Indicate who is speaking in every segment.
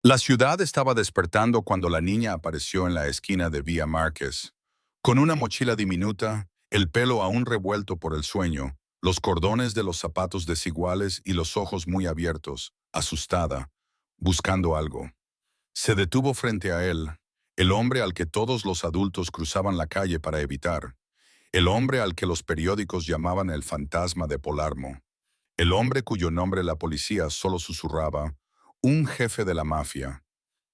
Speaker 1: La ciudad estaba despertando cuando la niña apareció en la esquina de Vía Márquez. Con una mochila diminuta, el pelo aún revuelto por el sueño, los cordones de los zapatos desiguales y los ojos muy abiertos, asustada, buscando algo. Se detuvo frente a él, el hombre al que todos los adultos cruzaban la calle para evitar, el hombre al que los periódicos llamaban el fantasma de Polarmo, el hombre cuyo nombre la policía solo susurraba, un jefe de la mafia.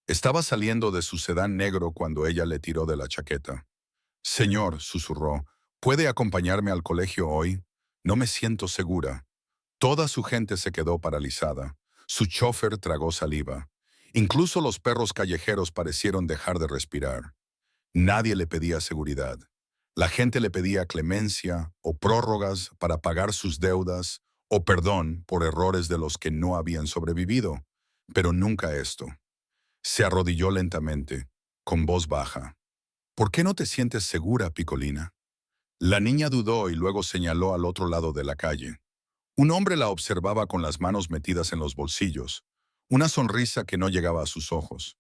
Speaker 1: Estaba saliendo de su sedán negro cuando ella le tiró de la chaqueta. Señor, susurró, ¿puede acompañarme al colegio hoy? No me siento segura. Toda su gente se quedó paralizada. Su chofer tragó saliva. Incluso los perros callejeros parecieron dejar de respirar. Nadie le pedía seguridad. La gente le pedía clemencia o prórrogas para pagar sus deudas o perdón por errores de los que no habían sobrevivido, pero nunca esto. Se arrodilló lentamente, con voz baja. ¿Por qué no te sientes segura, Picolina? La niña dudó y luego señaló al otro lado de la calle. Un hombre la observaba con las manos metidas en los bolsillos, una sonrisa que no llegaba a sus ojos.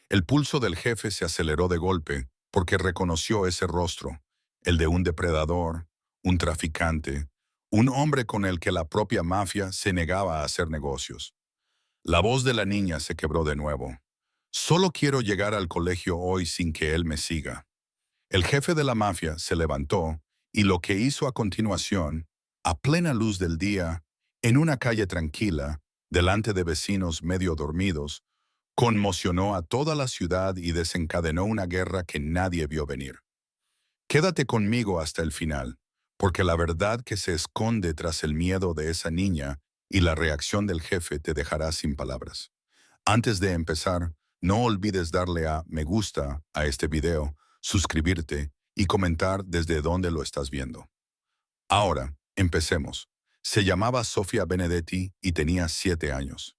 Speaker 1: El pulso del jefe se aceleró de golpe porque reconoció ese rostro, el de un depredador, un traficante, un hombre con el que la propia mafia se negaba a hacer negocios. La voz de la niña se quebró de nuevo. Solo quiero llegar al colegio hoy sin que él me siga. El jefe de la mafia se levantó y lo que hizo a continuación, a plena luz del día, en una calle tranquila, delante de vecinos medio dormidos, conmocionó a toda la ciudad y desencadenó una guerra que nadie vio venir. Quédate conmigo hasta el final, porque la verdad que se esconde tras el miedo de esa niña y la reacción del jefe te dejará sin palabras. Antes de empezar, no olvides darle a me gusta a este video, suscribirte y comentar desde dónde lo estás viendo. Ahora, empecemos. Se llamaba Sofia Benedetti y tenía 7 años.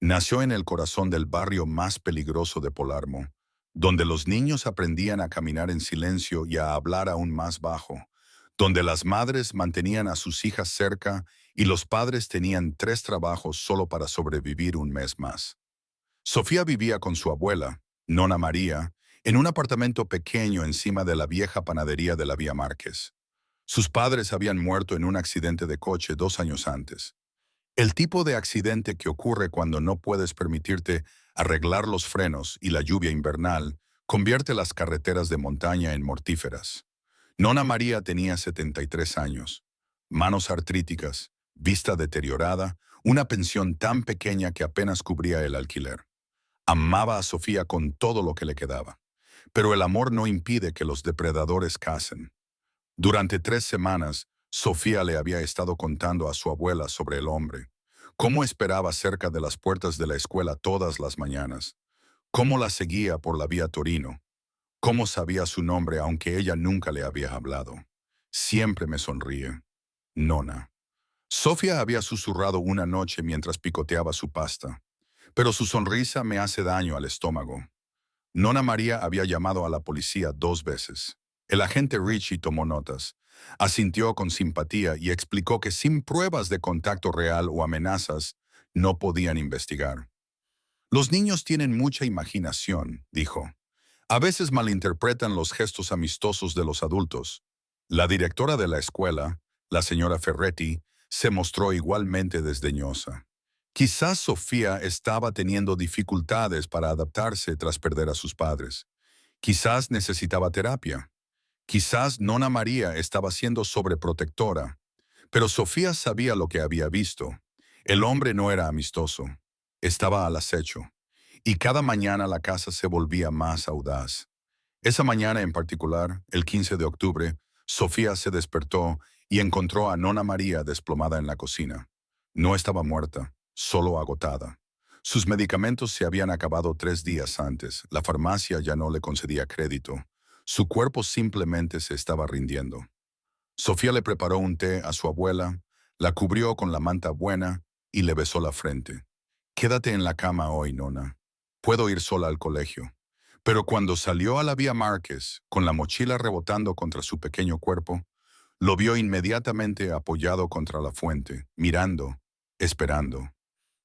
Speaker 1: Nació en el corazón del barrio más peligroso de Polarmo, donde los niños aprendían a caminar en silencio y a hablar aún más bajo, donde las madres mantenían a sus hijas cerca y los padres tenían 3 trabajos solo para sobrevivir un mes más. Sofía vivía con su abuela, Nona María, en un apartamento pequeño encima de la vieja panadería de la Vía Márquez. Sus padres habían muerto en un accidente de coche 2 años antes. El tipo de accidente que ocurre cuando no puedes permitirte arreglar los frenos y la lluvia invernal convierte las carreteras de montaña en mortíferas. Nona María tenía 73 años, manos artríticas, vista deteriorada, una pensión tan pequeña que apenas cubría el alquiler. Amaba a Sofía con todo lo que le quedaba. Pero el amor no impide que los depredadores cacen. Durante 3 semanas, Sofía le había estado contando a su abuela sobre el hombre, cómo esperaba cerca de las puertas de la escuela todas las mañanas, cómo la seguía por la vía Torino, cómo sabía su nombre aunque ella nunca le había hablado. Siempre me sonríe. Nona. Sofía había susurrado una noche mientras picoteaba su pasta, pero su sonrisa me hace daño al estómago. Nona María había llamado a la policía 2 veces. El agente Richie tomó notas, asintió con simpatía y explicó que sin pruebas de contacto real o amenazas, no podían investigar. Los niños tienen mucha imaginación, dijo. A veces malinterpretan los gestos amistosos de los adultos. La directora de la escuela, la señora Ferretti, se mostró igualmente desdeñosa. Quizás Sofía estaba teniendo dificultades para adaptarse tras perder a sus padres. Quizás necesitaba terapia. Quizás Nona María estaba siendo sobreprotectora. Pero Sofía sabía lo que había visto. El hombre no era amistoso. Estaba al acecho. Y cada mañana la casa se volvía más audaz. Esa mañana en particular, el 15 de octubre, Sofía se despertó y encontró a Nona María desplomada en la cocina. No estaba muerta, solo agotada. Sus medicamentos se habían acabado 3 días antes. La farmacia ya no le concedía crédito. Su cuerpo simplemente se estaba rindiendo. Sofía le preparó un té a su abuela, la cubrió con la manta buena y le besó la frente. Quédate en la cama hoy, Nona. Puedo ir sola al colegio. Pero cuando salió a la Vía Márquez, con la mochila rebotando contra su pequeño cuerpo, lo vio inmediatamente apoyado contra la fuente, mirando, esperando.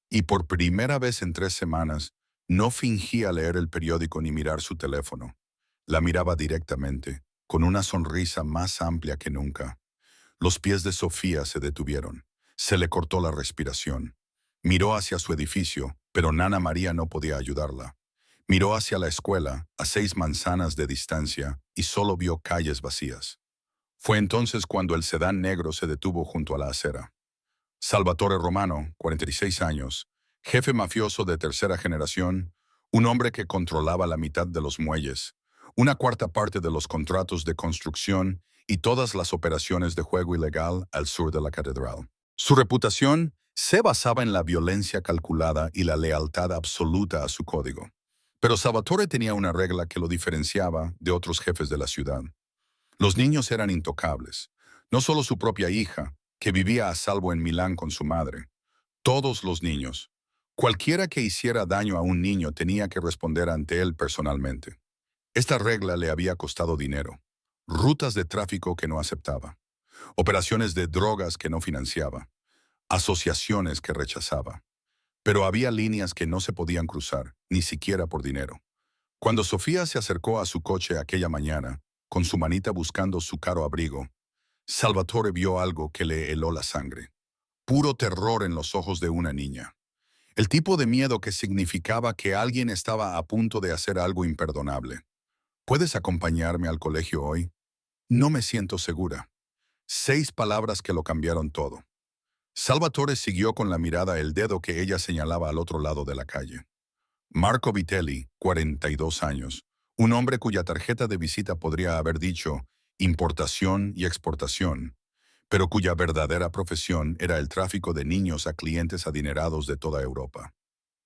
Speaker 1: Y por primera vez en 3 semanas, No fingía leer el periódico ni mirar su teléfono. La miraba directamente, con una sonrisa más amplia que nunca. Los pies de Sofía se detuvieron. Se le cortó la respiración. Miró hacia su edificio, pero Nana María no podía ayudarla. Miró hacia la escuela, a 6 manzanas de distancia, y solo vio calles vacías. Fue entonces cuando el sedán negro se detuvo junto a la acera. Salvatore Romano, 46 años, jefe mafioso de tercera generación, un hombre que controlaba la mitad de los muelles, una cuarta parte de los contratos de construcción y todas las operaciones de juego ilegal al sur de la catedral. Su reputación se basaba en la violencia calculada y la lealtad absoluta a su código. Pero Salvatore tenía una regla que lo diferenciaba de otros jefes de la ciudad. Los niños eran intocables, no solo su propia hija, que vivía a salvo en Milán con su madre. Todos los niños. Cualquiera que hiciera daño a un niño tenía que responder ante él personalmente. Esta regla le había costado dinero, rutas de tráfico que no aceptaba, operaciones de drogas que no financiaba, asociaciones que rechazaba. Pero había líneas que no se podían cruzar, ni siquiera por dinero. Cuando Sofía se acercó a su coche aquella mañana, con su manita buscando su caro abrigo, Salvatore vio algo que le heló la sangre. Puro terror en los ojos de una niña. El tipo de miedo que significaba que alguien estaba a punto de hacer algo imperdonable. ¿Puedes acompañarme al colegio hoy? No me siento segura. 6 palabras que lo cambiaron todo. Salvatore siguió con la mirada el dedo que ella señalaba al otro lado de la calle. Marco Vitelli, 42 años, un hombre cuya tarjeta de visita podría haber dicho importación y exportación, pero cuya verdadera profesión era el tráfico de niños a clientes adinerados de toda Europa.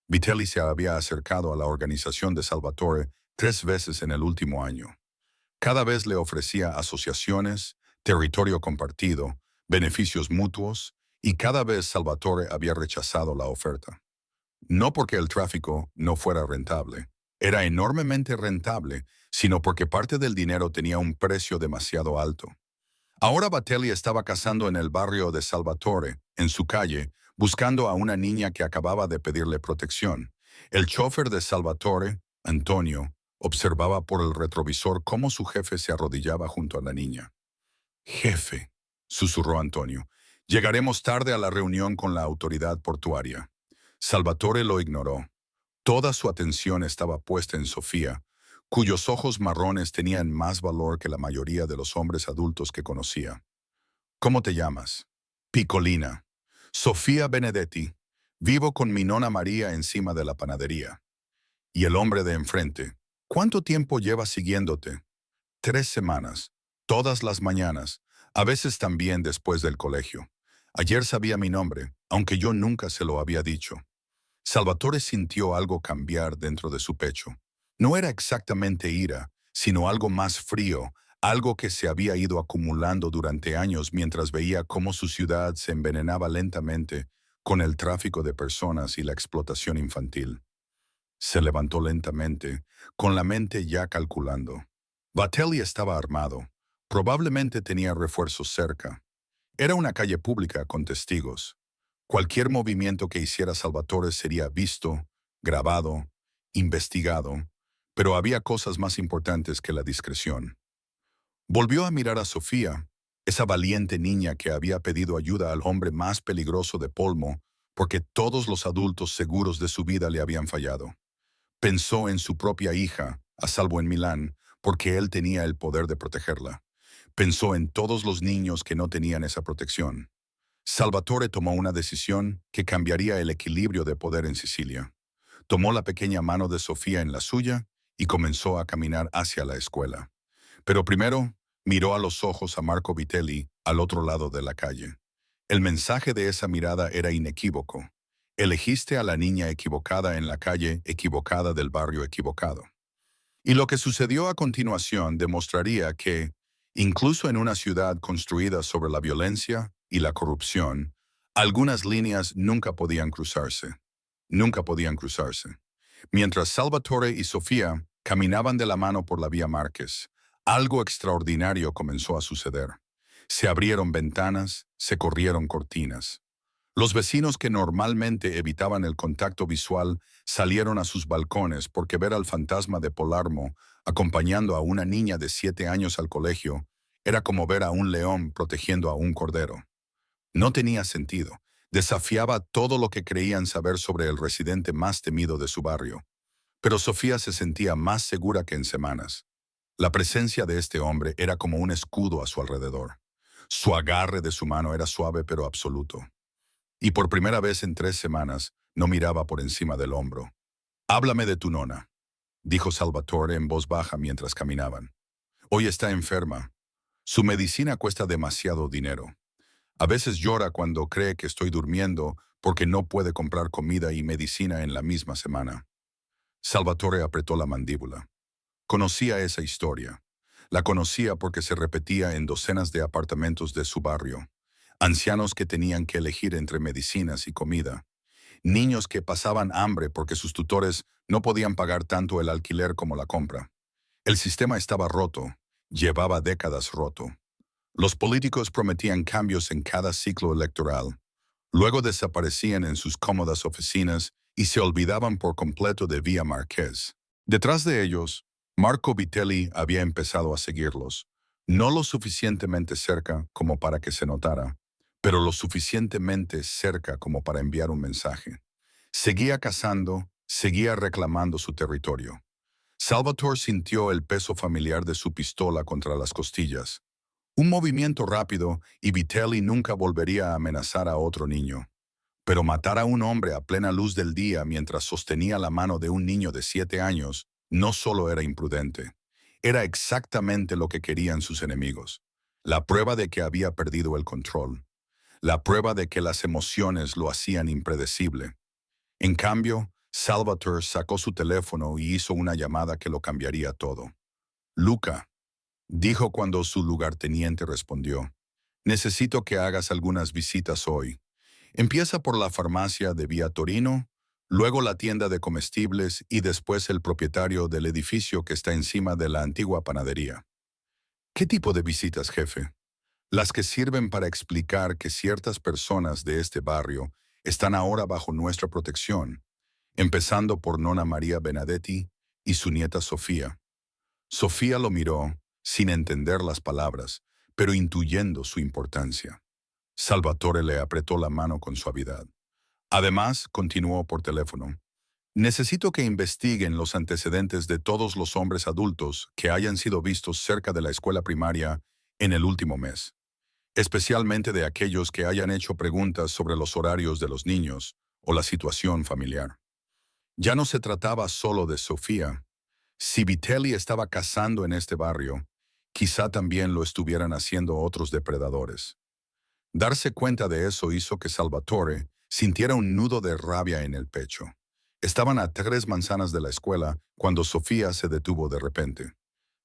Speaker 1: Vitelli se había acercado a la organización de Salvatore 3 veces en el último año. Cada vez le ofrecía asociaciones, territorio compartido, beneficios mutuos, y cada vez Salvatore había rechazado la oferta. No porque el tráfico no fuera rentable, era enormemente rentable, sino porque parte del dinero tenía un precio demasiado alto. Ahora Batelli estaba cazando en el barrio de Salvatore, en su calle, buscando a una niña que acababa de pedirle protección. El chofer de Salvatore, Antonio, observaba por el retrovisor cómo su jefe se arrodillaba junto a la niña. «Jefe», susurró Antonio, «llegaremos tarde a la reunión con la autoridad portuaria». Salvatore lo ignoró. Toda su atención estaba puesta en Sofía, cuyos ojos marrones tenían más valor que la mayoría de los hombres adultos que conocía. «¿Cómo te llamas?» «Piccolina». «Sofía Benedetti. Vivo con mi nona María encima de la panadería». Y el hombre de enfrente. «¿Cuánto tiempo llevas siguiéndote?» «3 semanas. Todas las mañanas. A veces también después del colegio. Ayer sabía mi nombre, aunque yo nunca se lo había dicho». Salvatore sintió algo cambiar dentro de su pecho. No era exactamente ira, sino algo más frío, algo que se había ido acumulando durante años mientras veía cómo su ciudad se envenenaba lentamente con el tráfico de personas y la explotación infantil. Se levantó lentamente, con la mente ya calculando. Batelli estaba armado. Probablemente tenía refuerzos cerca. Era una calle pública con testigos. Cualquier movimiento que hiciera Salvatore sería visto, grabado, investigado, pero había cosas más importantes que la discreción. Volvió a mirar a Sofía, esa valiente niña que había pedido ayuda al hombre más peligroso de Polmo porque todos los adultos seguros de su vida le habían fallado. Pensó en su propia hija, a salvo en Milán, porque él tenía el poder de protegerla. Pensó en todos los niños que no tenían esa protección. Salvatore tomó una decisión que cambiaría el equilibrio de poder en Sicilia. Tomó la pequeña mano de Sofía en la suya y comenzó a caminar hacia la escuela. Pero primero miró a los ojos a Marco Vitelli al otro lado de la calle. El mensaje de esa mirada era inequívoco. Elegiste a la niña equivocada en la calle equivocada del barrio equivocado. Y lo que sucedió a continuación demostraría que, incluso en una ciudad construida sobre la violencia y la corrupción, algunas líneas nunca podían cruzarse. Nunca podían cruzarse. Mientras Salvatore y Sofía caminaban de la mano por la Vía Márquez, algo extraordinario comenzó a suceder. Se abrieron ventanas, se corrieron cortinas. Los vecinos que normalmente evitaban el contacto visual salieron a sus balcones porque ver al fantasma de Palermo acompañando a una niña de 7 años al colegio era como ver a un león protegiendo a un cordero. No tenía sentido. Desafiaba todo lo que creían saber sobre el residente más temido de su barrio. Pero Sofía se sentía más segura que en semanas. La presencia de este hombre era como un escudo a su alrededor. Su agarre de su mano era suave pero absoluto. Y por primera vez en 3 semanas no miraba por encima del hombro. «Háblame de tu nona», dijo Salvatore en voz baja mientras caminaban. «Hoy está enferma. Su medicina cuesta demasiado dinero. A veces llora cuando cree que estoy durmiendo porque no puede comprar comida y medicina en la misma semana». Salvatore apretó la mandíbula. Conocía esa historia. La conocía porque se repetía en docenas de apartamentos de su barrio. Ancianos que tenían que elegir entre medicinas y comida. Niños que pasaban hambre porque sus tutores no podían pagar tanto el alquiler como la compra. El sistema estaba roto. Llevaba décadas roto. Los políticos prometían cambios en cada ciclo electoral. Luego desaparecían en sus cómodas oficinas y se olvidaban por completo de Vía Marqués. Detrás de ellos, Marco Vitelli había empezado a seguirlos, no lo suficientemente cerca como para que se notara, pero lo suficientemente cerca como para enviar un mensaje. Seguía cazando, seguía reclamando su territorio. Salvatore sintió el peso familiar de su pistola contra las costillas. Un movimiento rápido y Vitelli nunca volvería a amenazar a otro niño. Pero matar a un hombre a plena luz del día mientras sostenía la mano de un niño de 7 años no solo era imprudente, era exactamente lo que querían sus enemigos. La prueba de que había perdido el control. La prueba de que las emociones lo hacían impredecible. En cambio, Salvatore sacó su teléfono y hizo una llamada que lo cambiaría todo. «Luca», dijo cuando su lugarteniente respondió, «necesito que hagas algunas visitas hoy. Empieza por la farmacia de Vía Torino, luego la tienda de comestibles y después el propietario del edificio que está encima de la antigua panadería». «¿Qué tipo de visitas, jefe?» «Las que sirven para explicar que ciertas personas de este barrio están ahora bajo nuestra protección, empezando por Nona María Benedetti y su nieta Sofía». Sofía lo miró, sin entender las palabras, pero intuyendo su importancia. Salvatore le apretó la mano con suavidad. Además, continuó por teléfono, «necesito que investiguen los antecedentes de todos los hombres adultos que hayan sido vistos cerca de la escuela primaria en el último mes, especialmente de aquellos que hayan hecho preguntas sobre los horarios de los niños o la situación familiar». Ya no se trataba solo de Sofía. Si Vitelli estaba cazando en este barrio, quizá también lo estuvieran haciendo otros depredadores. Darse cuenta de eso hizo que Salvatore sintiera un nudo de rabia en el pecho. Estaban a 3 manzanas de la escuela cuando Sofía se detuvo de repente.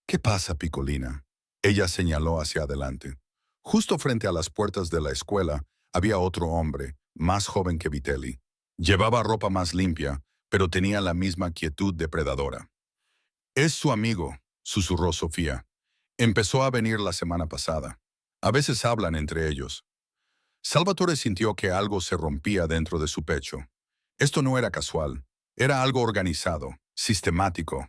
Speaker 1: «¿Qué pasa, Piccolina?». Ella señaló hacia adelante. Justo frente a las puertas de la escuela había otro hombre, más joven que Vitelli. Llevaba ropa más limpia, pero tenía la misma quietud depredadora. «Es su amigo», susurró Sofía. «Empezó a venir la semana pasada. A veces hablan entre ellos». Salvatore sintió que algo se rompía dentro de su pecho. Esto no era casual, era algo organizado, sistemático.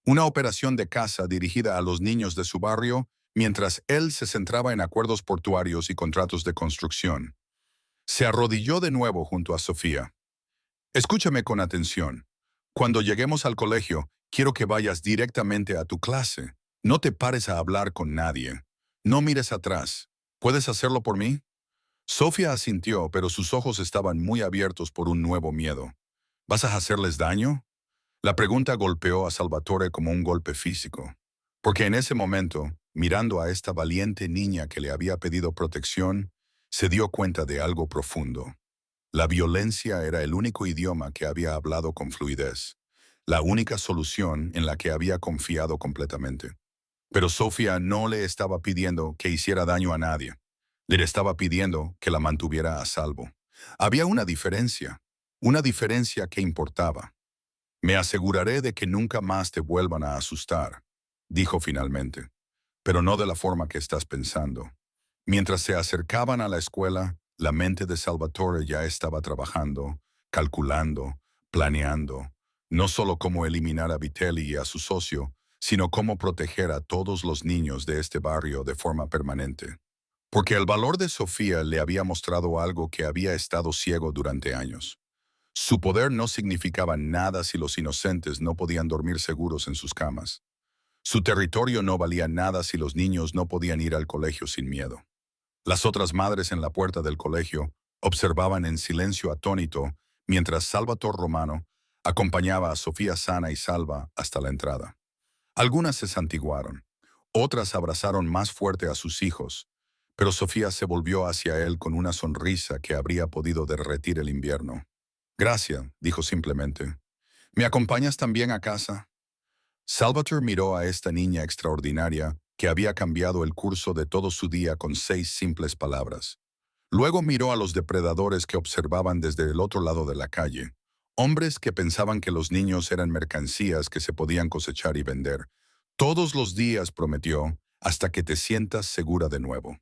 Speaker 1: Una operación de caza dirigida a los niños de su barrio, mientras él se centraba en acuerdos portuarios y contratos de construcción. Se arrodilló de nuevo junto a Sofía. «Escúchame con atención. Cuando lleguemos al colegio, quiero que vayas directamente a tu clase. No te pares a hablar con nadie. No mires atrás. ¿Puedes hacerlo por mí?». Sofía asintió, pero sus ojos estaban muy abiertos por un nuevo miedo. «¿Vas a hacerles daño?». La pregunta golpeó a Salvatore como un golpe físico. Porque en ese momento, mirando a esta valiente niña que le había pedido protección, se dio cuenta de algo profundo. La violencia era el único idioma que había hablado con fluidez, la única solución en la que había confiado completamente. Pero Sofía no le estaba pidiendo que hiciera daño a nadie. Le estaba pidiendo que la mantuviera a salvo. Había una diferencia que importaba. «Me aseguraré de que nunca más te vuelvan a asustar», dijo finalmente, «pero no de la forma que estás pensando». Mientras se acercaban a la escuela, La mente de Salvatore ya estaba trabajando, calculando, planeando, no solo cómo eliminar a Vitelli y a su socio, sino cómo proteger a todos los niños de este barrio de forma permanente. Porque el valor de Sofía le había mostrado algo que había estado ciego durante años. Su poder no significaba nada si los inocentes no podían dormir seguros en sus camas. Su territorio no valía nada si los niños no podían ir al colegio sin miedo. Las otras madres en la puerta del colegio observaban en silencio atónito mientras Salvatore Romano acompañaba a Sofía sana y salva hasta la entrada. Algunas se santiguaron, otras abrazaron más fuerte a sus hijos, pero Sofía se volvió hacia él con una sonrisa que habría podido derretir el invierno. Gracias, dijo simplemente. ¿Me acompañas también a casa? Salvatore miró a esta niña extraordinaria que había cambiado el curso de todo su día con 6 simples palabras. Luego miró a los depredadores que observaban desde el otro lado de la calle, hombres que pensaban que los niños eran mercancías que se podían cosechar y vender. Todos los días, prometió, hasta que te sientas segura de nuevo.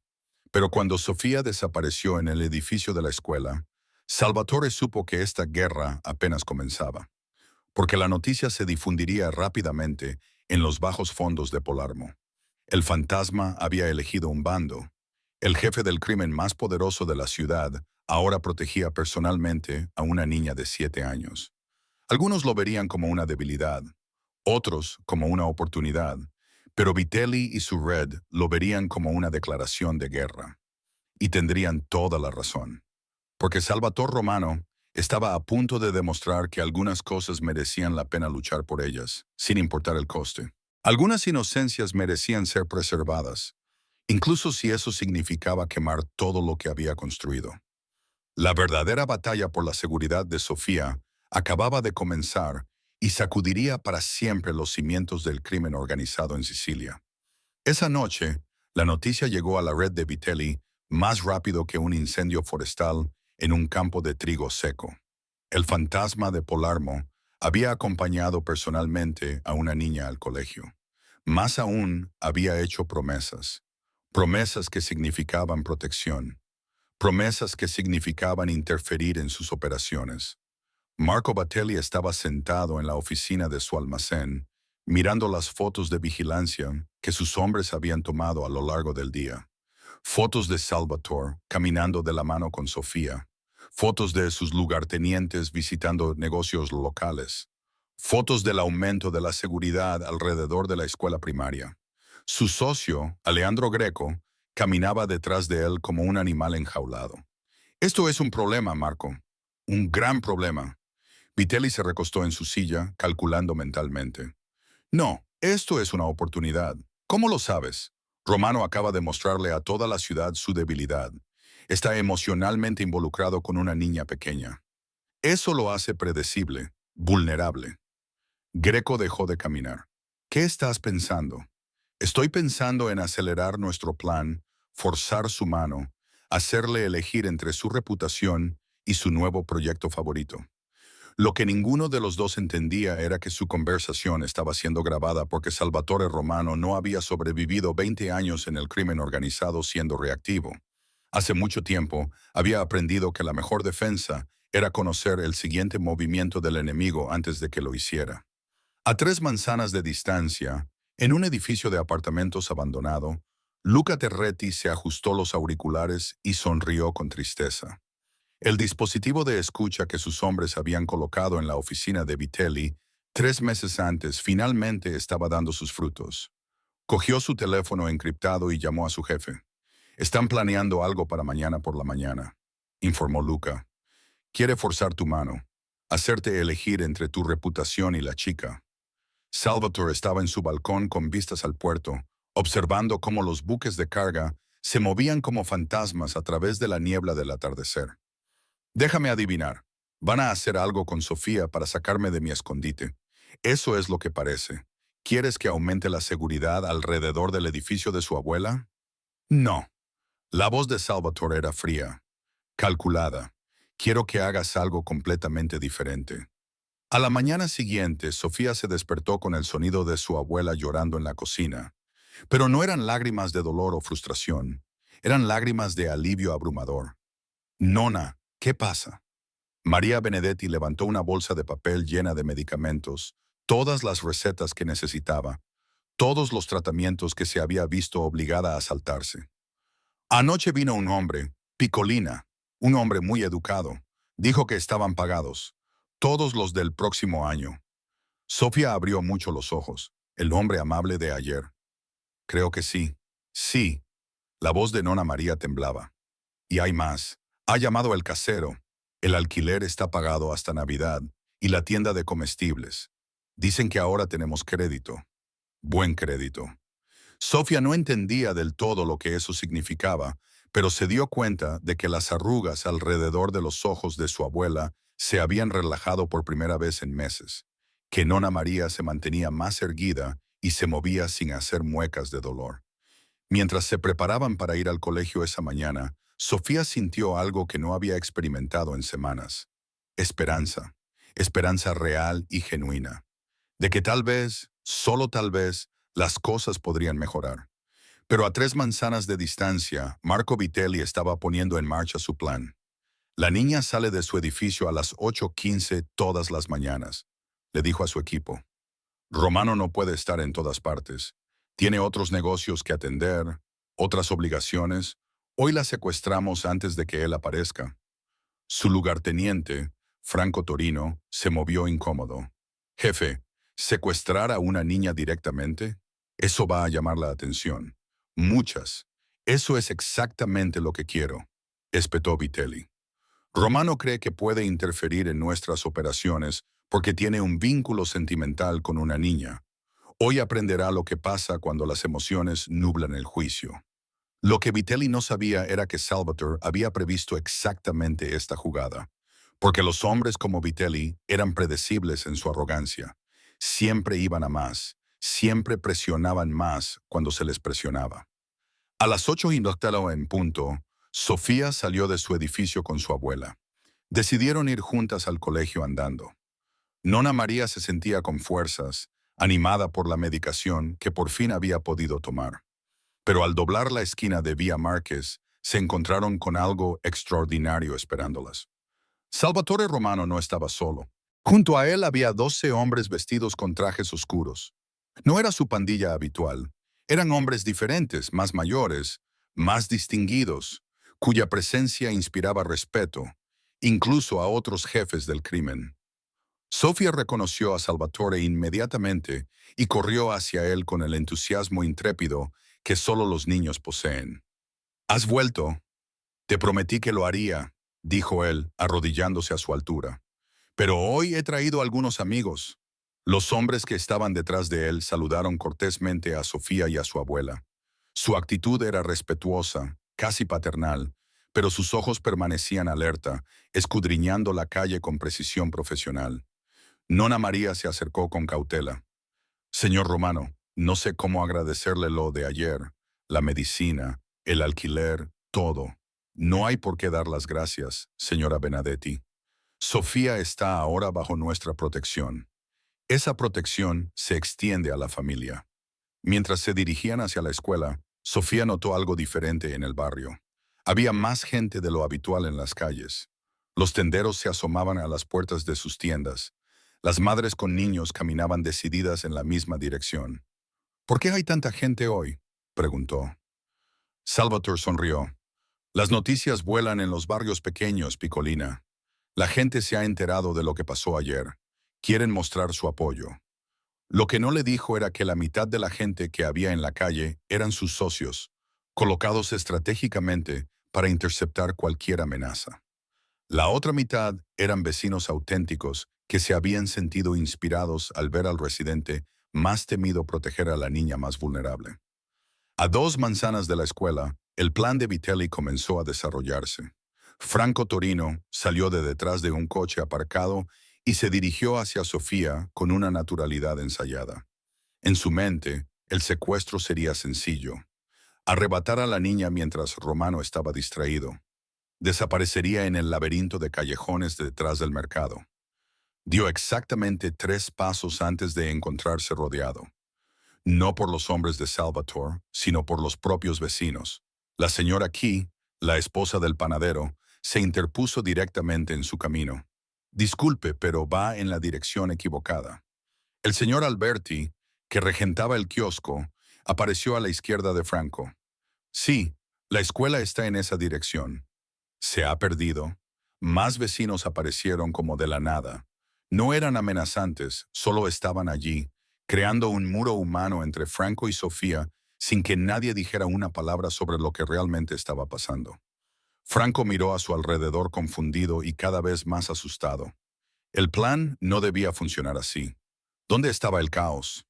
Speaker 1: Pero cuando Sofía desapareció en el edificio de la escuela, Salvatore supo que esta guerra apenas comenzaba, porque la noticia se difundiría rápidamente en los bajos fondos de Palermo. El fantasma había elegido un bando. El jefe del crimen más poderoso de la ciudad ahora protegía personalmente a una niña de 7 años. Algunos lo verían como una debilidad, otros como una oportunidad, pero Vitelli y su red lo verían como una declaración de guerra. Y tendrían toda la razón, porque Salvatore Romano estaba a punto de demostrar que algunas cosas merecían la pena luchar por ellas, sin importar el coste. Algunas inocencias merecían ser preservadas, incluso si eso significaba quemar todo lo que había construido. La verdadera batalla por la seguridad de Sofía acababa de comenzar y sacudiría para siempre los cimientos del crimen organizado en Sicilia. Esa noche, la noticia llegó a la red de Vitelli más rápido que un incendio forestal en un campo de trigo seco. El fantasma de Palermo había acompañado personalmente a una niña al colegio. Más aún, había hecho promesas. Promesas que significaban protección. Promesas que significaban interferir en sus operaciones. Marco Batelli estaba sentado en la oficina de su almacén, mirando las fotos de vigilancia que sus hombres habían tomado a lo largo del día. Fotos de Salvatore caminando de la mano con Sofía. Fotos de sus lugartenientes visitando negocios locales. Fotos del aumento de la seguridad alrededor de la escuela primaria. Su socio, Alejandro Greco, caminaba detrás de él como un animal enjaulado. Esto es un problema, Marco. Un gran problema. Vitelli se recostó en su silla, calculando mentalmente. No, esto es una oportunidad. ¿Cómo lo sabes? Romano acaba de mostrarle a toda la ciudad su debilidad. Está emocionalmente involucrado con una niña pequeña. Eso lo hace predecible, vulnerable. Greco dejó de caminar. ¿Qué estás pensando? Estoy pensando en acelerar nuestro plan, forzar su mano, hacerle elegir entre su reputación y su nuevo proyecto favorito. Lo que ninguno de los dos entendía era que su conversación estaba siendo grabada porque Salvatore Romano no había sobrevivido 20 años en el crimen organizado siendo reactivo. Hace mucho tiempo había aprendido que la mejor defensa era conocer el siguiente movimiento del enemigo antes de que lo hiciera. A 3 manzanas de distancia, en un edificio de apartamentos abandonado, Luca Terretti se ajustó los auriculares y sonrió con tristeza. El dispositivo de escucha que sus hombres habían colocado en la oficina de Vitelli 3 meses antes finalmente estaba dando sus frutos. Cogió su teléfono encriptado y llamó a su jefe. «Están planeando algo para mañana por la mañana», informó Luca. «Quiere forzar tu mano, hacerte elegir entre tu reputación y la chica». Salvatore estaba en su balcón con vistas al puerto, observando cómo los buques de carga se movían como fantasmas a través de la niebla del atardecer. «Déjame adivinar. Van a hacer algo con Sofía para sacarme de mi escondite. Eso es lo que parece. ¿Quieres que aumente la seguridad alrededor del edificio de su abuela?» «No». La voz de Salvatore era fría, calculada. «Quiero que hagas algo completamente diferente». A la mañana siguiente, Sofía se despertó con el sonido de su abuela llorando en la cocina. Pero no eran lágrimas de dolor o frustración, eran lágrimas de alivio abrumador. Nona, ¿qué pasa? María Benedetti levantó una bolsa de papel llena de medicamentos, todas las recetas que necesitaba, todos los tratamientos que se había visto obligada a saltarse. Anoche vino un hombre, Picolina, un hombre muy educado. Dijo que estaban pagados, todos los del próximo año. Sofía abrió mucho los ojos. El hombre amable de ayer. Creo que sí. Sí. La voz de Nona María temblaba. Y hay más. Ha llamado el casero. El alquiler está pagado hasta Navidad y la tienda de comestibles. Dicen que ahora tenemos crédito. Buen crédito. Sofía no entendía del todo lo que eso significaba, pero se dio cuenta de que las arrugas alrededor de los ojos de su abuela se habían relajado por primera vez en meses, que Nona María se mantenía más erguida y se movía sin hacer muecas de dolor. Mientras se preparaban para ir al colegio esa mañana, Sofía sintió algo que no había experimentado en semanas. Esperanza. Esperanza real y genuina. De que tal vez, solo tal vez, las cosas podrían mejorar. Pero a 3 manzanas de distancia, Marco Vitelli estaba poniendo en marcha su plan. La niña sale de su edificio a las 8:15 todas las mañanas. Le dijo a su equipo. Romano no puede estar en todas partes. Tiene otros negocios que atender, otras obligaciones. Hoy la secuestramos antes de que él aparezca. Su lugarteniente, Franco Torino, se movió incómodo. Jefe, ¿secuestrar a una niña directamente? Eso va a llamar la atención. Muchas. Eso es exactamente lo que quiero, espetó Vitelli. Romano cree que puede interferir en nuestras operaciones porque tiene un vínculo sentimental con una niña. Hoy aprenderá lo que pasa cuando las emociones nublan el juicio. Lo que Vitelli no sabía era que Salvatore había previsto exactamente esta jugada, porque los hombres como Vitelli eran predecibles en su arrogancia. Siempre iban a más, siempre presionaban más cuando se les presionaba. A las 8:00 en punto, Sofía salió de su edificio con su abuela. Decidieron ir juntas al colegio andando. Nona María se sentía con fuerzas, animada por la medicación que por fin había podido tomar. Pero al doblar la esquina de Vía Márquez, se encontraron con algo extraordinario esperándolas. Salvatore Romano no estaba solo. Junto a él había 12 hombres vestidos con trajes oscuros. No era su pandilla habitual. Eran hombres diferentes, más mayores, más distinguidos, cuya presencia inspiraba respeto, incluso a otros jefes del crimen. Sofía reconoció a Salvatore inmediatamente y corrió hacia él con el entusiasmo intrépido que solo los niños poseen. «¿Has vuelto? Te prometí que lo haría», dijo él, arrodillándose a su altura. «Pero hoy he traído algunos amigos». Los hombres que estaban detrás de él saludaron cortésmente a Sofía y a su abuela. Su actitud era respetuosa, casi paternal, pero sus ojos permanecían alerta, escudriñando la calle con precisión profesional. Nona María se acercó con cautela. «Señor Romano, no sé cómo agradecerle lo de ayer, la medicina, el alquiler, todo. No hay por qué dar las gracias, señora Benedetti. Sofía está ahora bajo nuestra protección. Esa protección se extiende a la familia». Mientras se dirigían hacia la escuela, Sofía notó algo diferente en el barrio. Había más gente de lo habitual en las calles. Los tenderos se asomaban a las puertas de sus tiendas. Las madres con niños caminaban decididas en la misma dirección. «¿Por qué hay tanta gente hoy?», preguntó. Salvatore sonrió. «Las noticias vuelan en los barrios pequeños, Picolina. La gente se ha enterado de lo que pasó ayer. Quieren mostrar su apoyo». Lo que no le dijo era que la mitad de la gente que había en la calle eran sus socios, colocados estratégicamente para interceptar cualquier amenaza. La otra mitad eran vecinos auténticos que se habían sentido inspirados al ver al residente más temido proteger a la niña más vulnerable. A 2 manzanas de la escuela, el plan de Vitelli comenzó a desarrollarse. Franco Torino salió de detrás de un coche aparcado y se dirigió hacia Sofía con una naturalidad ensayada. En su mente, el secuestro sería sencillo. Arrebatar a la niña mientras Romano estaba distraído. Desaparecería en el laberinto de callejones detrás del mercado. Dio exactamente 3 pasos antes de encontrarse rodeado. No por los hombres de Salvatore, sino por los propios vecinos. La señora Key, la esposa del panadero, se interpuso directamente en su camino. Disculpe, pero va en la dirección equivocada. El señor Alberti, que regentaba el kiosco, apareció a la izquierda de Franco. Sí, la escuela está en esa dirección. Se ha perdido. Más vecinos aparecieron como de la nada. No eran amenazantes, solo estaban allí, creando un muro humano entre Franco y Sofía sin que nadie dijera una palabra sobre lo que realmente estaba pasando. Franco miró a su alrededor confundido y cada vez más asustado. El plan no debía funcionar así. ¿Dónde estaba el caos?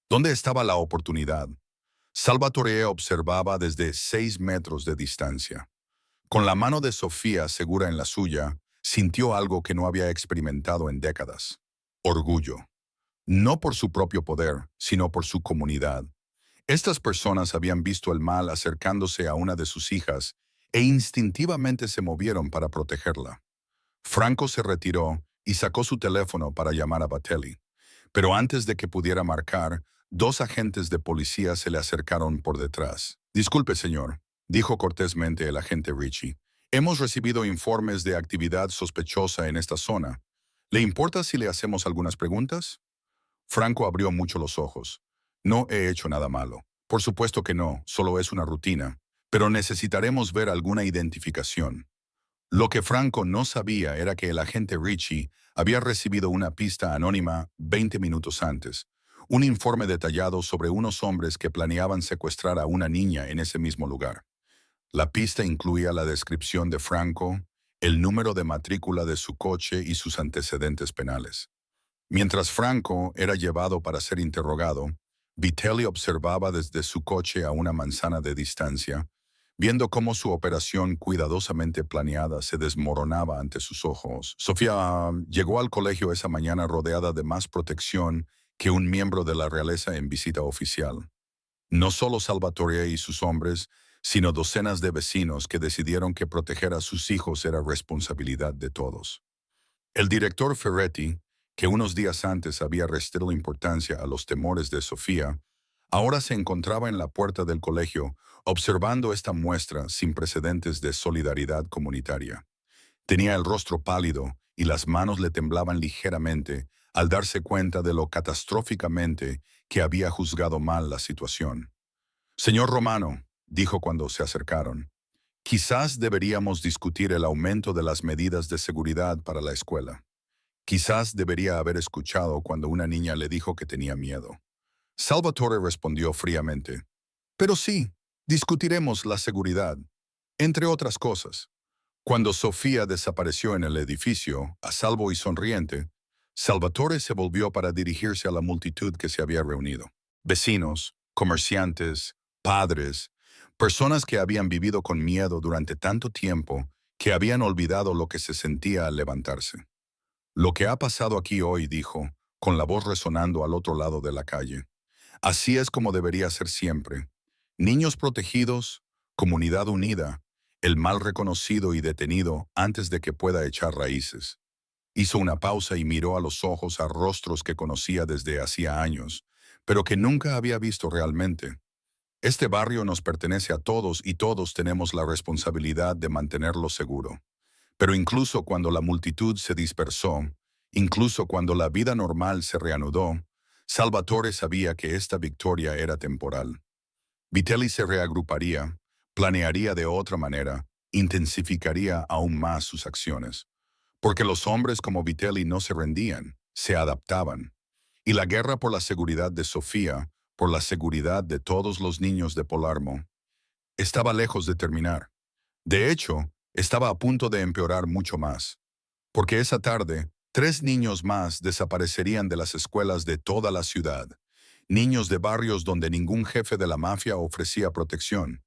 Speaker 1: ¿Dónde estaba la oportunidad? Salvatore observaba desde 6 metros de distancia. Con la mano de Sofía segura en la suya, sintió algo que no había experimentado en décadas. Orgullo. No por su propio poder, sino por su comunidad. Estas personas habían visto el mal acercándose a una de sus hijas e instintivamente se movieron para protegerla. Franco se retiró y sacó su teléfono para llamar a Batelli. Pero antes de que pudiera marcar, dos agentes de policía se le acercaron por detrás. Disculpe, señor, dijo cortésmente el agente Richie. Hemos recibido informes de actividad sospechosa en esta zona. ¿Le importa si le hacemos algunas preguntas? Franco abrió mucho los ojos. No he hecho nada malo. Por supuesto que no, solo es una rutina. Pero necesitaremos ver alguna identificación. Lo que Franco no sabía era que el agente Richie había recibido una pista anónima 20 minutos antes, un informe detallado sobre unos hombres que planeaban secuestrar a una niña en ese mismo lugar. La pista incluía la descripción de Franco, el número de matrícula de su coche y sus antecedentes penales. Mientras Franco era llevado para ser interrogado, Vitelli observaba desde su coche a una manzana de distancia, viendo cómo su operación cuidadosamente planeada se desmoronaba ante sus ojos. Sofía llegó al colegio esa mañana rodeada de más protección que un miembro de la realeza en visita oficial. No solo Salvatore y sus hombres, sino docenas de vecinos que decidieron que proteger a sus hijos era responsabilidad de todos. El director Ferretti, que unos días antes había restado importancia a los temores de Sofía, ahora se encontraba en la puerta del colegio observando esta muestra sin precedentes de solidaridad comunitaria. Tenía el rostro pálido y las manos le temblaban ligeramente al darse cuenta de lo catastróficamente que había juzgado mal la situación. Señor Romano, dijo cuando se acercaron, quizás deberíamos discutir el aumento de las medidas de seguridad para la escuela. Quizás debería haber escuchado cuando una niña le dijo que tenía miedo. Salvatore respondió fríamente, pero sí, discutiremos la seguridad, entre otras cosas. Cuando Sofía desapareció en el edificio, a salvo y sonriente, Salvatore se volvió para dirigirse a la multitud que se había reunido. Vecinos, comerciantes, padres, personas que habían vivido con miedo durante tanto tiempo que habían olvidado lo que se sentía al levantarse. Lo que ha pasado aquí hoy, dijo, con la voz resonando al otro lado de la calle. Así es como debería ser siempre. Niños protegidos, comunidad unida, el mal reconocido y detenido antes de que pueda echar raíces. Hizo una pausa y miró a los ojos a rostros que conocía desde hacía años, pero que nunca había visto realmente. Este barrio nos pertenece a todos y todos tenemos la responsabilidad de mantenerlo seguro. Pero incluso cuando la multitud se dispersó, incluso cuando la vida normal se reanudó, Salvatore sabía que esta victoria era temporal. Vitelli se reagruparía, planearía de otra manera, intensificaría aún más sus acciones. Porque los hombres como Vitelli no se rendían, se adaptaban. Y la guerra por la seguridad de Sofía, por la seguridad de todos los niños de Palermo, estaba lejos de terminar. De hecho, estaba a punto de empeorar mucho más. Porque esa tarde, 3 niños más desaparecerían de las escuelas de toda la ciudad. Niños de barrios donde ningún jefe de la mafia ofrecía protección.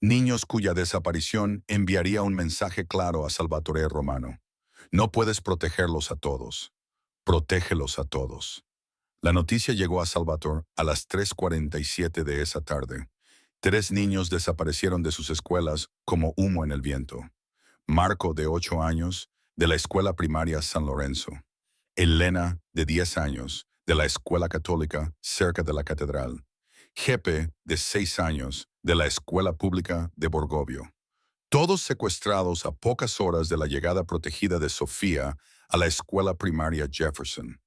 Speaker 1: Niños cuya desaparición enviaría un mensaje claro a Salvatore Romano. No puedes protegerlos a todos. Protégelos a todos. La noticia llegó a Salvatore a las 3:47 de esa tarde. 3 niños desaparecieron de sus escuelas como humo en el viento. Marco, de 8 años, de la escuela primaria San Lorenzo. Elena, de 10 años, de la escuela católica cerca de la catedral. Jepe, de 6 años, de la escuela pública de Borgovio. Todos secuestrados a pocas horas de la llegada protegida de Sofía a la escuela primaria Jefferson.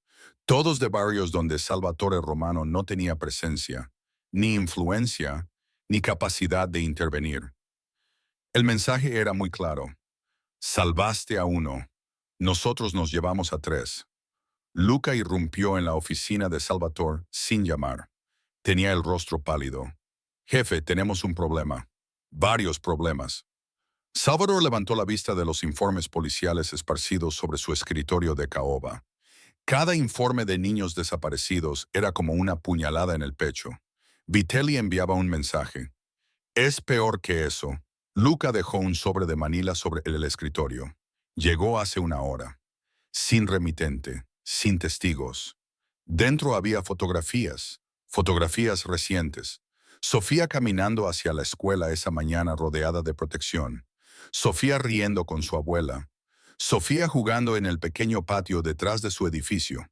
Speaker 1: Todos de barrios donde Salvatore Romano no tenía presencia, ni influencia, ni capacidad de intervenir. El mensaje era muy claro. Salvaste a uno. Nosotros nos llevamos a tres. Luca irrumpió en la oficina de Salvatore sin llamar. Tenía el rostro pálido. Jefe, tenemos un problema. Varios problemas. Salvador levantó la vista de los informes policiales esparcidos sobre su escritorio de caoba. Cada informe de niños desaparecidos era como una puñalada en el pecho. Vitelli enviaba un mensaje. Es peor que eso. Luca dejó un sobre de Manila sobre el escritorio. Llegó hace una hora. Sin remitente, sin testigos. Dentro había fotografías, fotografías recientes. Sofía caminando hacia la escuela esa mañana rodeada de protección. Sofía riendo con su abuela. Sofía jugando en el pequeño patio detrás de su edificio.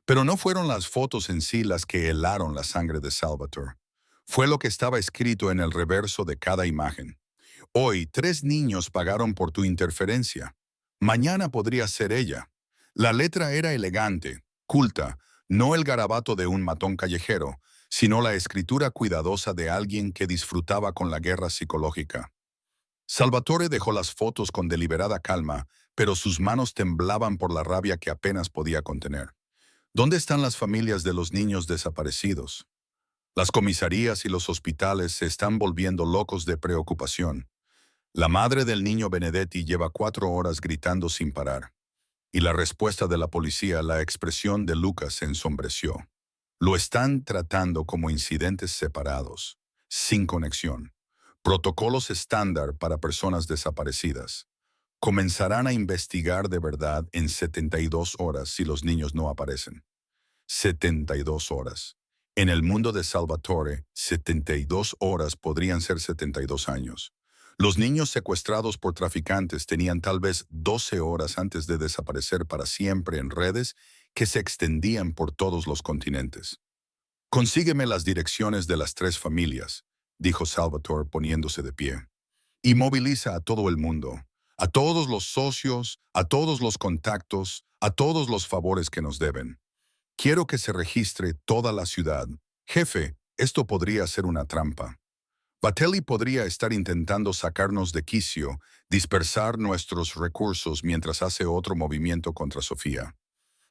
Speaker 1: Pero no fueron las fotos en sí las que helaron la sangre de Salvatore. Fue lo que estaba escrito en el reverso de cada imagen. Hoy, 3 niños pagaron por tu interferencia. Mañana podría ser ella. La letra era elegante, culta, no el garabato de un matón callejero, sino la escritura cuidadosa de alguien que disfrutaba con la guerra psicológica. Salvatore dejó las fotos con deliberada calma, pero sus manos temblaban por la rabia que apenas podía contener. ¿Dónde están las familias de los niños desaparecidos? Las comisarías y los hospitales se están volviendo locos de preocupación. La madre del niño Benedetti lleva 4 horas gritando sin parar. Y la respuesta de la policía, la expresión de Lucas se ensombreció. Lo están tratando como incidentes separados, sin conexión. Protocolos estándar para personas desaparecidas. Comenzarán a investigar de verdad en 72 horas si los niños no aparecen. 72 horas. En el mundo de Salvatore, 72 horas podrían ser 72 años. Los niños secuestrados por traficantes tenían tal vez 12 horas antes de desaparecer para siempre en redes que se extendían por todos los continentes. Consígueme las direcciones de las 3 familias, dijo Salvatore poniéndose de pie. Y moviliza a todo el mundo, a todos los socios, a todos los contactos, a todos los favores que nos deben. Quiero que se registre toda la ciudad. Jefe, esto podría ser una trampa. Vitelli podría estar intentando sacarnos de quicio, dispersar nuestros recursos mientras hace otro movimiento contra Sofía.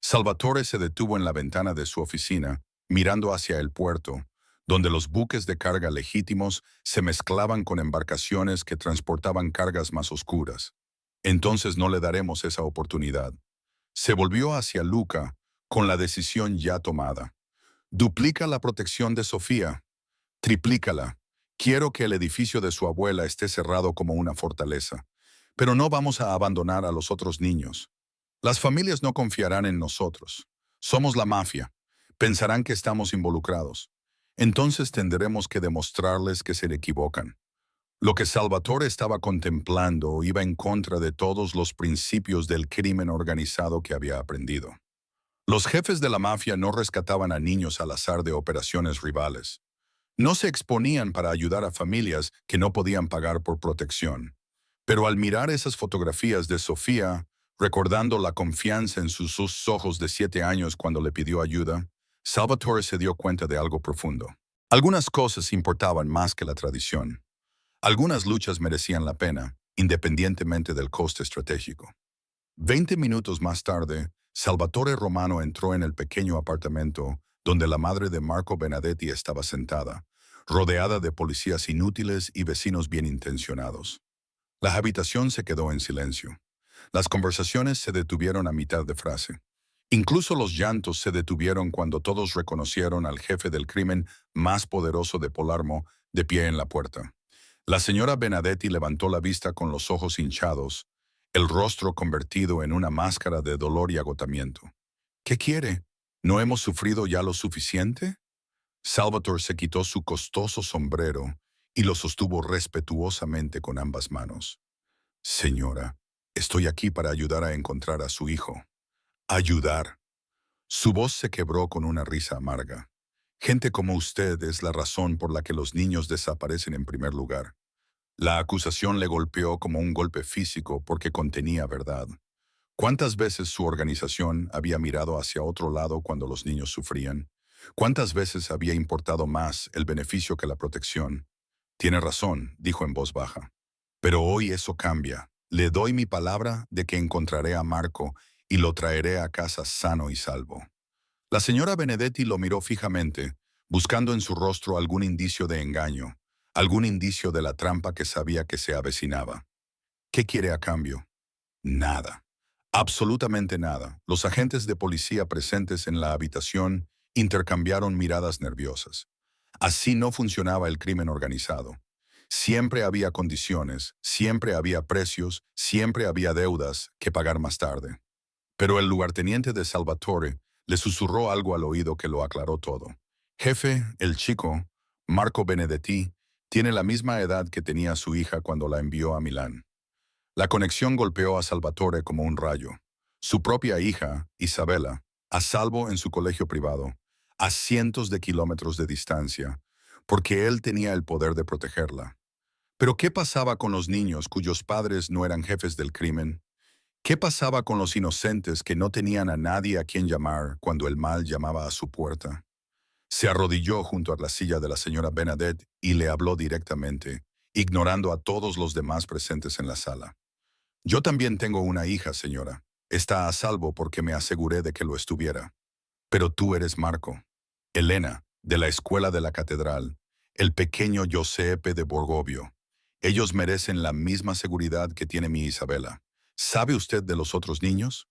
Speaker 1: Salvatore se detuvo en la ventana de su oficina, mirando hacia el puerto, donde los buques de carga legítimos se mezclaban con embarcaciones que transportaban cargas más oscuras. Entonces no le daremos esa oportunidad. Se volvió hacia Luca, con la decisión ya tomada. Duplica la protección de Sofía. Triplícala. Quiero que el edificio de su abuela esté cerrado como una fortaleza. Pero no vamos a abandonar a los otros niños. Las familias no confiarán en nosotros. Somos la mafia. Pensarán que estamos involucrados. Entonces tendremos que demostrarles que se equivocan. Lo que Salvatore estaba contemplando iba en contra de todos los principios del crimen organizado que había aprendido. Los jefes de la mafia no rescataban a niños al azar de operaciones rivales. No se exponían para ayudar a familias que no podían pagar por protección. Pero al mirar esas fotografías de Sofía, recordando la confianza en sus ojos de 7 años cuando le pidió ayuda, Salvatore se dio cuenta de algo profundo. Algunas cosas importaban más que la tradición. Algunas luchas merecían la pena, independientemente del coste estratégico. 20 minutos más tarde, Salvatore Romano entró en el pequeño apartamento donde la madre de Marco Benedetti estaba sentada, rodeada de policías inútiles y vecinos bien intencionados. La habitación se quedó en silencio. Las conversaciones se detuvieron a mitad de frase. Incluso los llantos se detuvieron cuando todos reconocieron al jefe del crimen más poderoso de Palermo de pie en la puerta. La señora Benedetti levantó la vista con los ojos hinchados, el rostro convertido en una máscara de dolor y agotamiento. ¿Qué quiere? ¿No hemos sufrido ya lo suficiente? Salvatore se quitó su costoso sombrero y lo sostuvo respetuosamente con ambas manos. Señora, estoy aquí para ayudar a encontrar a su hijo. Ayudar. Su voz se quebró con una risa amarga. Gente como usted es la razón por la que los niños desaparecen en primer lugar. La acusación le golpeó como un golpe físico porque contenía verdad. ¿Cuántas veces su organización había mirado hacia otro lado cuando los niños sufrían? ¿Cuántas veces había importado más el beneficio que la protección? Tiene razón, dijo en voz baja. Pero hoy eso cambia. Le doy mi palabra de que encontraré a Marco y lo traeré a casa sano y salvo. La señora Benedetti lo miró fijamente, buscando en su rostro algún indicio de engaño, algún indicio de la trampa que sabía que se avecinaba. ¿Qué quiere a cambio? Nada. Absolutamente nada. Los agentes de policía presentes en la habitación intercambiaron miradas nerviosas. Así no funcionaba el crimen organizado. Siempre había condiciones, siempre había precios, siempre había deudas que pagar más tarde. Pero el lugarteniente de Salvatore le susurró algo al oído que lo aclaró todo. Jefe, el chico, Marco Benedetti, tiene la misma edad que tenía su hija cuando la envió a Milán. La conexión golpeó a Salvatore como un rayo. Su propia hija, Isabela, a salvo en su colegio privado, a cientos de kilómetros de distancia, porque él tenía el poder de protegerla. Pero ¿qué pasaba con los niños cuyos padres no eran jefes del crimen? ¿Qué pasaba con los inocentes que no tenían a nadie a quien llamar cuando el mal llamaba a su puerta? Se arrodilló junto a la silla de la señora Benedette y le habló directamente, ignorando a todos los demás presentes en la sala. Yo también tengo una hija, señora. Está a salvo porque me aseguré de que lo estuviera. Pero tú eres Marco. Elena, de la escuela de la catedral. El pequeño Giuseppe de Borgovio. Ellos merecen la misma seguridad que tiene mi Isabela. ¿Sabe usted de los otros niños?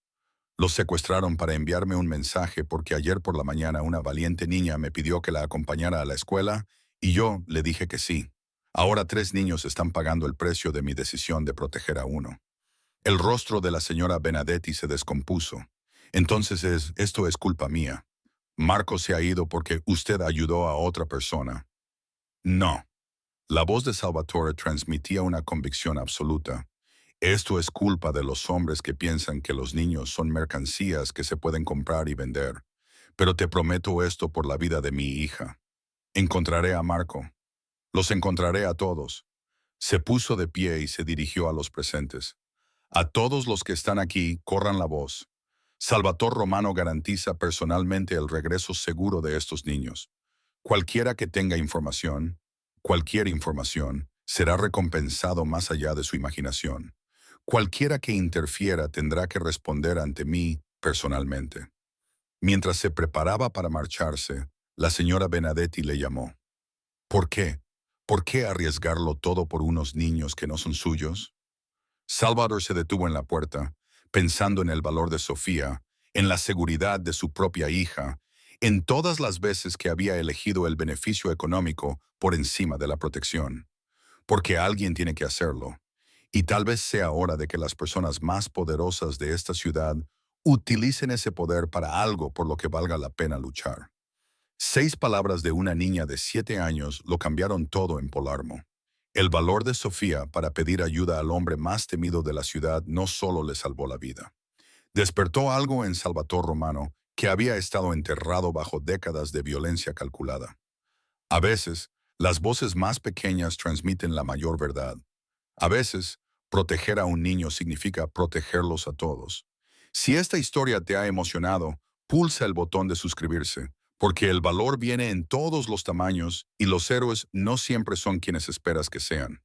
Speaker 1: Los secuestraron para enviarme un mensaje porque ayer por la mañana una valiente niña me pidió que la acompañara a la escuela y yo le dije que sí. Ahora 3 niños están pagando el precio de mi decisión de proteger a uno. El rostro de la señora Benedetti se descompuso. Entonces esto es culpa mía. Marco se ha ido porque usted ayudó a otra persona. No. La voz de Salvatore transmitía una convicción absoluta. Esto es culpa de los hombres que piensan que los niños son mercancías que se pueden comprar y vender. Pero te prometo esto por la vida de mi hija. Encontraré a Marco. Los encontraré a todos. Se puso de pie y se dirigió a los presentes. A todos los que están aquí, corran la voz. Salvatore Romano garantiza personalmente el regreso seguro de estos niños. Cualquiera que tenga información, cualquier información, será recompensado más allá de su imaginación. Cualquiera que interfiera tendrá que responder ante mí personalmente. Mientras se preparaba para marcharse, la señora Benedetti le llamó. ¿Por qué? ¿Por qué arriesgarlo todo por unos niños que no son suyos? Salvador se detuvo en la puerta, pensando en el valor de Sofía, en la seguridad de su propia hija, en todas las veces que había elegido el beneficio económico por encima de la protección. Porque alguien tiene que hacerlo. Y tal vez sea hora de que las personas más poderosas de esta ciudad utilicen ese poder para algo por lo que valga la pena luchar. 6 palabras de una niña de 7 años lo cambiaron todo en Polarmo. El valor de Sofía para pedir ayuda al hombre más temido de la ciudad no solo le salvó la vida. Despertó algo en Salvatore Romano que había estado enterrado bajo décadas de violencia calculada. A veces, las voces más pequeñas transmiten la mayor verdad. A veces, proteger a un niño significa protegerlos a todos. Si esta historia te ha emocionado, pulsa el botón de suscribirse, porque el valor viene en todos los tamaños y los héroes no siempre son quienes esperas que sean.